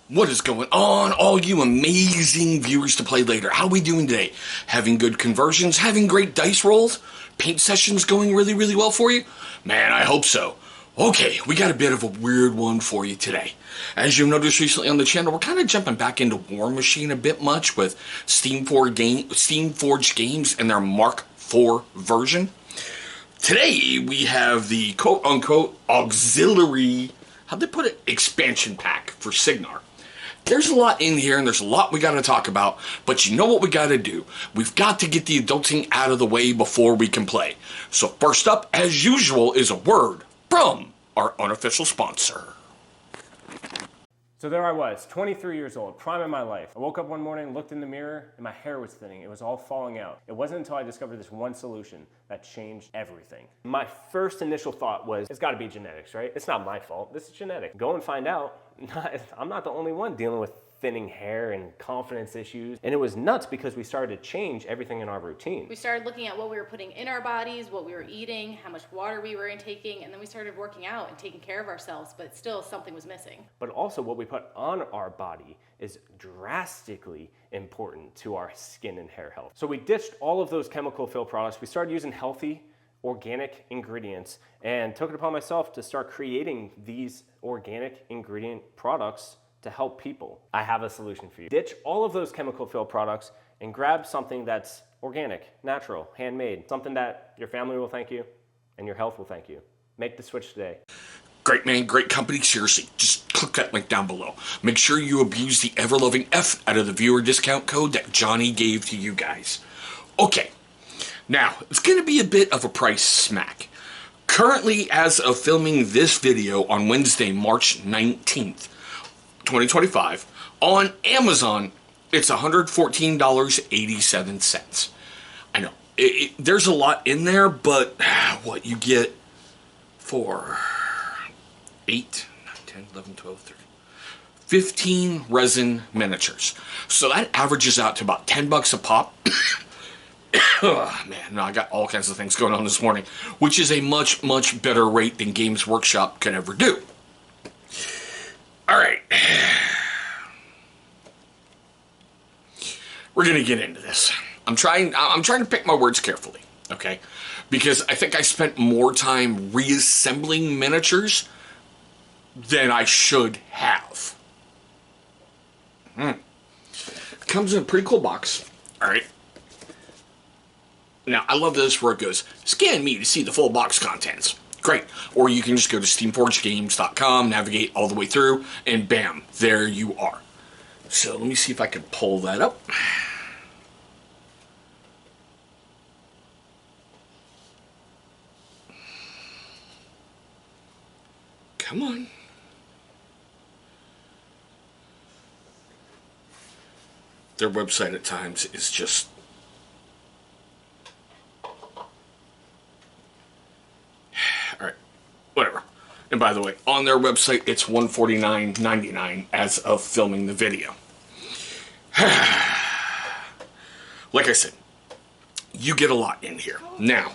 What is going on, all you amazing viewers to play later? How are we doing today? Having good conversions? Having great dice rolls? Paint sessions going really, really well for you? Man, I hope so. Okay, we got a bit of a weird one for you today. As you've noticed recently on the channel, we're kind of jumping back into Warmachine a bit much with Steamforged Games and their Mark IV version. Today, we have the quote-unquote auxiliary, how'd they put it, expansion pack for Cygnar. There's a lot in here, and there's a lot we got to talk about, but you know what we got to do? We've got to get the adulting out of the way before we can play. So first up, as usual, is a word from our unofficial sponsor. So there I was, 23 years old, prime of my life. I woke up one morning, looked in the mirror, and my hair was thinning. It was all falling out. It wasn't until I discovered this one solution that changed everything. My first initial thought was, it's gotta be genetics, right? It's not my fault, this is genetic. Go and find out. I'm not the only one dealing with thinning hair and confidence issues. And it was nuts because we started to change everything in our routine. We started looking at what we were putting in our bodies, what we were eating, how much water we were intaking, and then we started working out and taking care of ourselves, but still something was missing. But also what we put on our body is drastically important to our skin and hair health. So we ditched all of those chemical filled products. We started using healthy, organic ingredients and took it upon myself to start creating these organic ingredient products to help people. I have a solution for you. Ditch all of those chemical filled products and grab something that's organic, natural, handmade, something that your family will thank you and your health will thank you. Make the switch today. Great man, great company. Seriously, just click that link down below. Make sure you abuse the ever-loving F out of the viewer discount code that Johnny gave to you guys. Okay, now it's going to be a bit of a price smack. Currently, as of filming this video on Wednesday, March 19th, 2025, on Amazon, it's $114.87. I know, there's a lot in there, but what you get for 8, 9, 10, 11, 12, 13, 15 resin miniatures. So that averages out to about 10 bucks a pop. Oh, man, no, I got all kinds of things going on this morning, which is a much, much better rate than Games Workshop could ever do. All right. We're going to get into this. I'm trying to pick my words carefully, okay? Because I think I spent more time reassembling miniatures than I should have. It comes in a pretty cool box. All right. Now, I love this where it goes, scan me to see the full box contents. Great. Or you can just go to steamforgedgames.com, navigate all the way through, and bam, there you are. So let me see if I can pull that up. Come on. Their website at times is just... Alright, whatever. And by the way, on their website, it's $149.99 as of filming the video. Like I said, you get a lot in here. Now,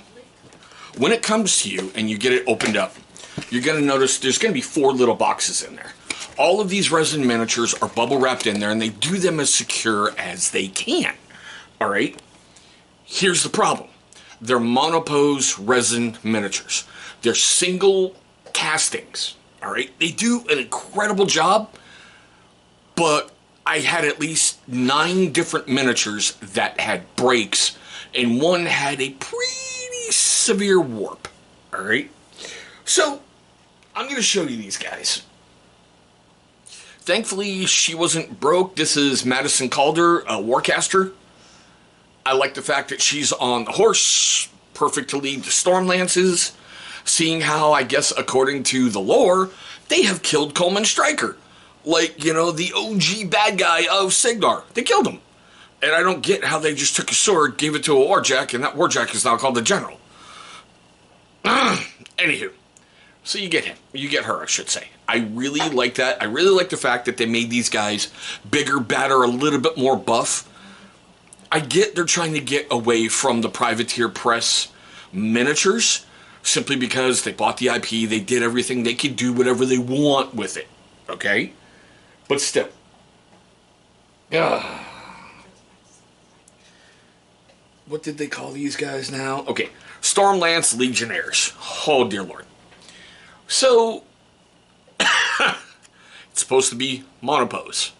when it comes to you and you get it opened up, you're going to notice there's going to be 4 little boxes in there. All of these resin miniatures are bubble wrapped in there, and they do them as secure as they can. Alright? Here's the problem. They're monopose resin miniatures. They're single castings, all right? They do an incredible job, but I had at least 9 different miniatures that had breaks, and one had a pretty severe warp, all right? So, I'm going to show you these guys. Thankfully, she wasn't broke. This is Madison Calder, a Warcaster. I like the fact that she's on the horse, perfect to lead the Stormlances, seeing how, I guess, according to the lore, they have killed Coleman Stryker. Like, you know, the OG bad guy of Cygnar. They killed him. And I don't get how they just took a sword, gave it to a warjack, and that warjack is now called the General. Anywho, so you get him. You get her, I should say. I really like that. I really like the fact that they made these guys bigger, badder, a little bit more buff. I get they're trying to get away from the Privateer Press miniatures, simply because they bought the IP, they did everything, they could do whatever they want with it, okay? But still, What did they call these guys now? Okay, Stormlance Legionnaires. Oh, dear Lord. So, it's supposed to be monopose.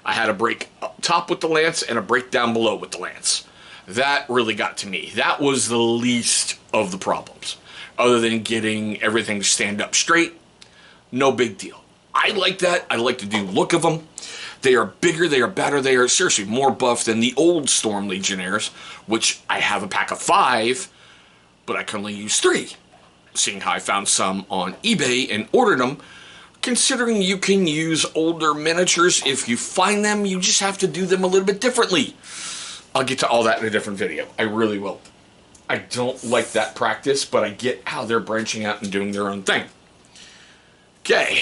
I had a break up top with the lance and a break down below with the lance. That really got to me. That was the least of the problems. Other than getting everything to stand up straight, no big deal. I like that. I like the new look of them. They are bigger, they are better, they are seriously more buff than the old Storm Legionnaires, which I have a pack of 5, but I can only use 3. Seeing how I found some on eBay and ordered them, considering you can use older miniatures if you find them, you just have to do them a little bit differently. I'll get to all that in a different video. I really will. I don't like that practice, but I get how they're branching out and doing their own thing. Okay.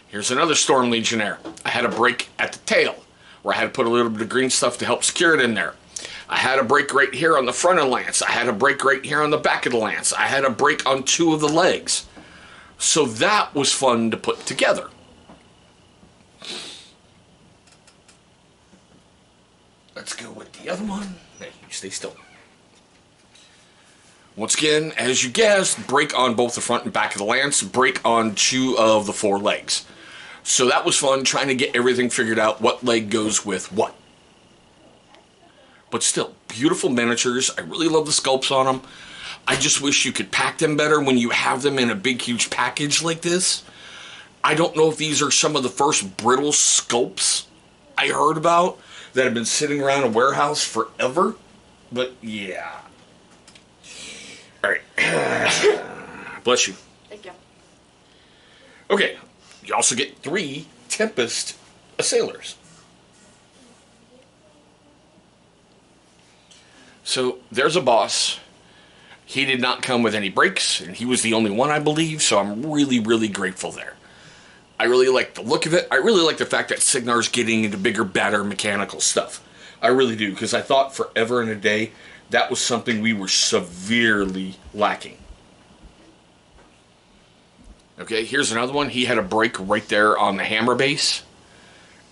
Here's another Storm Legionnaire. I had a break at the tail, where I had to put a little bit of green stuff to help secure it in there. I had a break right here on the front of the lance. I had a break right here on the back of the lance. I had a break on 2 of the legs. So that was fun to put together. Let's go with the other one. Hey, you stay still. Once again, as you guessed, break on both the front and back of the lance, break on 2 of the 4 legs. So that was fun, trying to get everything figured out, what leg goes with what. But still, beautiful miniatures. I really love the sculpts on them. I just wish you could pack them better when you have them in a big, huge package like this. I don't know if these are some of the first brittle sculpts I heard about that have been sitting around a warehouse forever. But yeah. All right. Bless you. Thank you. Okay. You also get 3 Tempest Assailers. So there's a boss. He did not come with any breaks, and he was the only one, I believe, so I'm really, really grateful there. I really like the look of it. I really like the fact that Cygnar's getting into bigger, better mechanical stuff. I really do, because I thought forever and a day that was something we were severely lacking. Okay, here's another one. He had a break right there on the hammer base.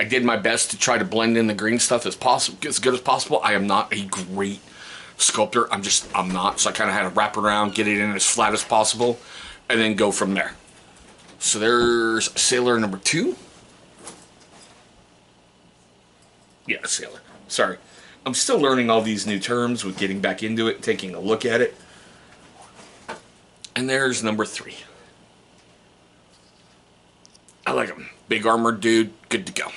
I did my best to try to blend in the green stuff as good as possible. I am not a great sculptor. I'm not. So I kind of had to wrap it around, get it in as flat as possible, and then go from there. So there's Sailor number 2. Yeah, Sailor. Sorry. I'm still learning all these new terms with getting back into it, taking a look at it. And there's number 3. I like him. Big armored dude, good to go.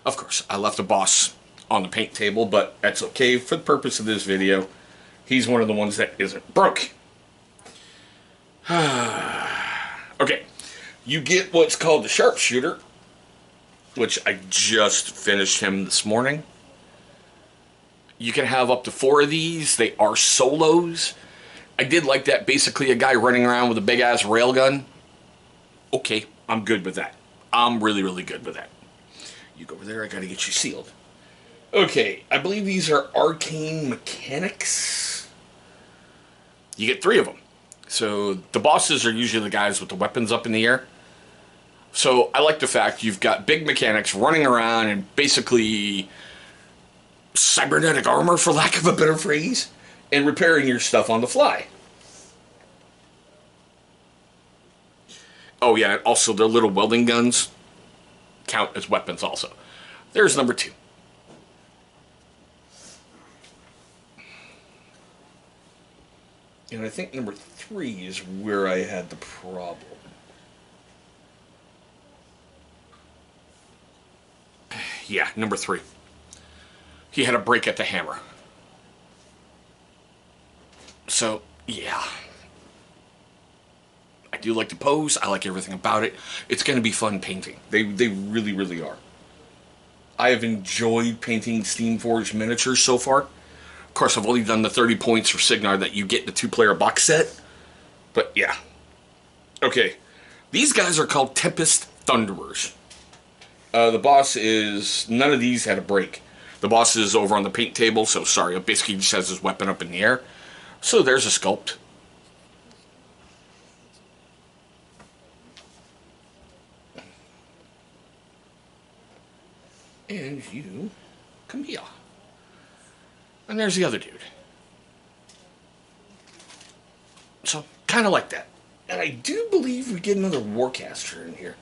Of course, I left the boss on the paint table, but that's okay for the purpose of this video. He's one of the ones that isn't broke. Okay, you get what's called the sharpshooter, which I just finished him this morning. You can have up to 4 of these. They are solos. I did like that. Basically, a guy running around with a big-ass railgun. Okay, I'm good with that. I'm really, really good with that. You go over there. I got to get you sealed. Okay, I believe these are arcane mechanics. You get 3 of them. So the bosses are usually the guys with the weapons up in the air. So I like the fact you've got big mechanics running around and basically cybernetic armor, for lack of a better phrase, and repairing your stuff on the fly. Oh yeah, and also their little welding guns count as weapons also. There's number 2. And I think number 3 is where I had the problem. Yeah, number 3. He had a break at the hammer. So, yeah. I do like the pose. I like everything about it. It's going to be fun painting. They really, really are. I have enjoyed painting Steamforged miniatures so far. Of course, I've only done the 30 points for Cygnar that you get in the 2-player box set. But, yeah. Okay. These guys are called Tempest Thunderers. The boss is... None of these had a break. The boss is over on the paint table, so sorry. It basically just has his weapon up in the air. So there's a sculpt. And you come here. And there's the other dude. So, kind of like that. And I do believe we get another Warcaster in here.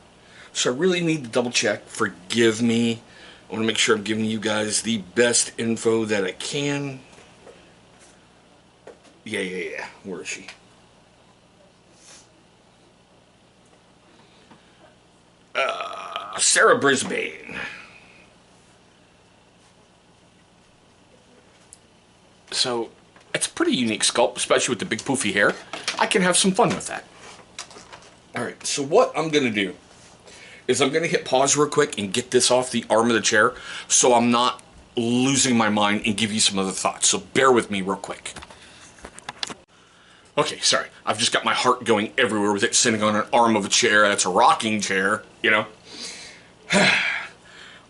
So I really need to double check. Forgive me. I want to make sure I'm giving you guys the best info that I can. Yeah. Where is she? Sarah Brisbane. So, it's a pretty unique sculpt, especially with the big poofy hair. I can have some fun with that. Alright, so what I'm going to do is I'm going to hit pause real quick and get this off the arm of the chair so I'm not losing my mind and give you some other thoughts. So bear with me real quick. Okay, sorry. I've just got my heart going everywhere with it sitting on an arm of a chair. That's a rocking chair, you know.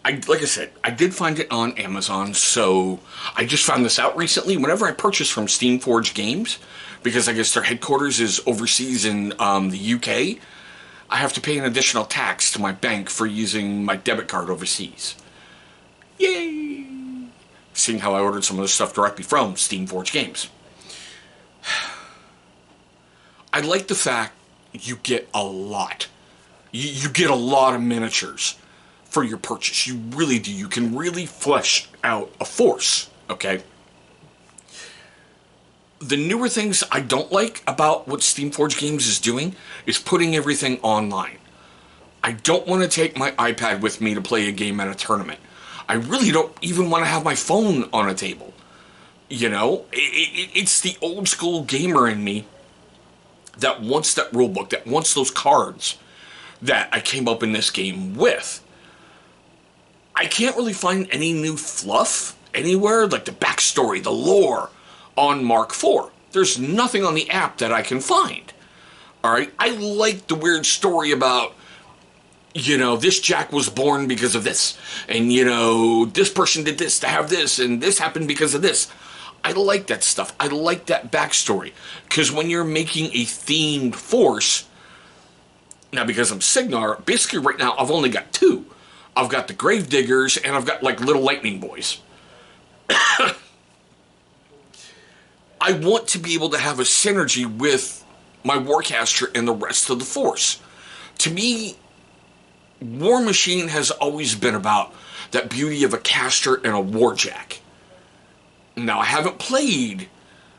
Like I said, I did find it on Amazon, so I just found this out recently. Whenever I purchase from Steamforged Games, because I guess their headquarters is overseas in the UK, I have to pay an additional tax to my bank for using my debit card overseas. Yay! Seeing how I ordered some of this stuff directly from Steamforged Games. I like the fact you get a lot. You get a lot of miniatures for your purchase. You really do. You can really flesh out a force, okay? The newer things I don't like about what Steamforged Games is doing is putting everything online. I don't want to take my iPad with me to play a game at a tournament. I really don't even want to have my phone on a table. You know, it's the old school gamer in me that wants that rulebook, that wants those cards that I came up in this game with. I can't really find any new fluff anywhere, like the backstory, the lore on Mark IV. There's nothing on the app that I can find. Alright, I like the weird story about, you know, this Jack was born because of this, and, you know, this person did this to have this, and this happened because of this. I like that stuff. I like that backstory. Because when you're making a themed force, now because I'm Cygnar, basically right now I've only got two. I've got the Gravediggers, and I've got like little lightning boys. I want to be able to have a synergy with my Warcaster and the rest of the force. To me, Warmachine has always been about that beauty of a caster and a warjack. Now, I haven't played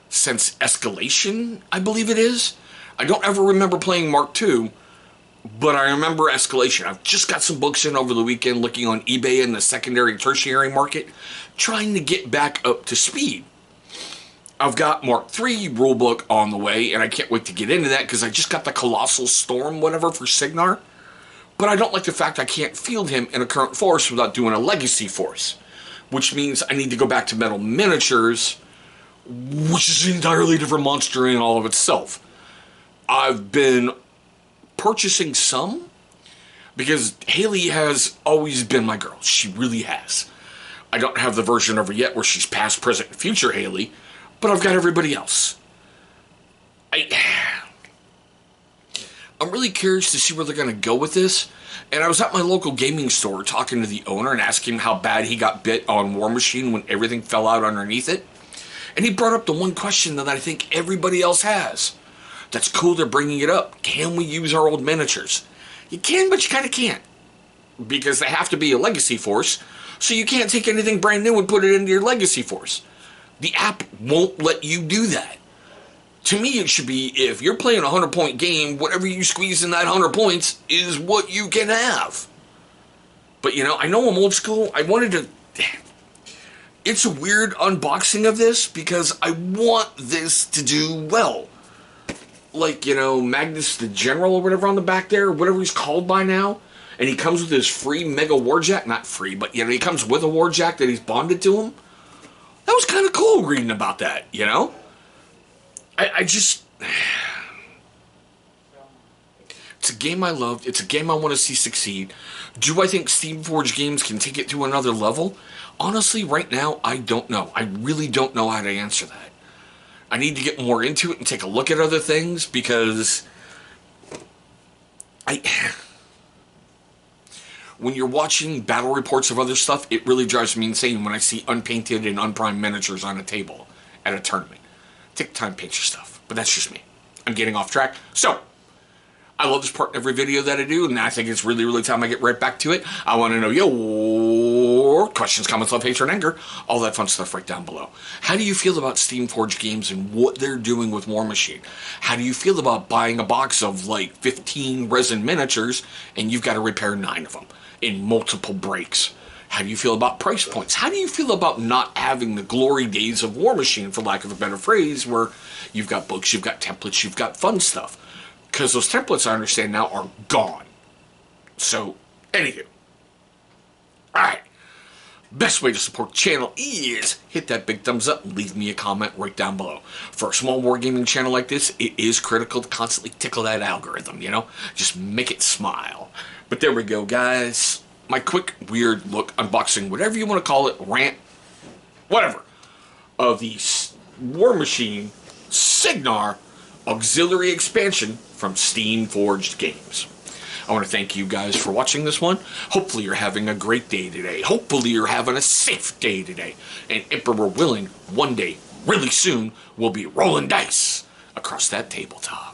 since Escalation, I believe it is. I don't ever remember playing Mark II, but I remember Escalation. I've just got some books in over the weekend looking on eBay in the secondary and tertiary market, trying to get back up to speed. I've got Mark III rulebook on the way, and I can't wait to get into that because I just got the Colossal Storm, whatever, for Cygnar. But I don't like the fact I can't field him in a current force without doing a legacy force, which means I need to go back to metal miniatures, which is an entirely different monster in all of itself. I've been purchasing some because Haley has always been my girl. She really has. I don't have the version of her yet where she's past, present, and future Haley, but I've got everybody else. I'm really curious to see where they're going to go with this. And I was at my local gaming store talking to the owner and asking him how bad he got bit on Warmachine when everything fell out underneath it. And he brought up the one question that I think everybody else has. That's cool they're bringing it up. Can we use our old miniatures? You can, but you kind of can't. Because they have to be a legacy force. So you can't take anything brand new and put it into your legacy force. The app won't let you do that. To me, it should be, if you're playing a 100-point game, whatever you squeeze in that 100 points is what you can have. But, you know, I know I'm old school. I wanted to... It's a weird unboxing of this because I want this to do well. Like, you know, Magnus the General or whatever on the back there, whatever he's called by now. And he comes with his free Mega Warjack. Not free, but, you know, he comes with a Warjack that he's bonded to him. That was kind of cool reading about that, you know? I just... It's a game I loved. It's a game I want to see succeed. Do I think Steamforged Games can take it to another level? Honestly, right now, I don't know. I really don't know how to answer that. I need to get more into it and take a look at other things when you're watching battle reports of other stuff, it really drives me insane when I see unpainted and unprimed miniatures on a table at a tournament. Take time, paint your stuff. But that's just me. I'm getting off track. So, I love this part in every video that I do, and I think it's really, really time I get right back to it. I want to know your questions, comments, love, hatred, and anger, all that fun stuff right down below. How do you feel about Steamforged Games and what they're doing with Warmachine? How do you feel about buying a box of like 15 resin miniatures and you've got to repair 9 of them in multiple breaks? How do you feel about price points? How do you feel about not having the glory days of Warmachine, for lack of a better phrase, where you've got books, you've got templates, you've got fun stuff? Because those templates, I understand now, are gone. So, anywho. Alright. Best way to support the channel is hit that big thumbs up and leave me a comment right down below. For a small wargaming channel like this, it is critical to constantly tickle that algorithm, you know? Just make it smile. But there we go, guys. My quick, weird look, unboxing, whatever you want to call it, rant, whatever, of the Warmachine Cygnar auxiliary expansion from Steamforged Games. I want to thank you guys for watching this one. Hopefully you're having a great day today. Hopefully you're having a safe day today. And Emperor willing, one day, really soon, we'll be rolling dice across that tabletop.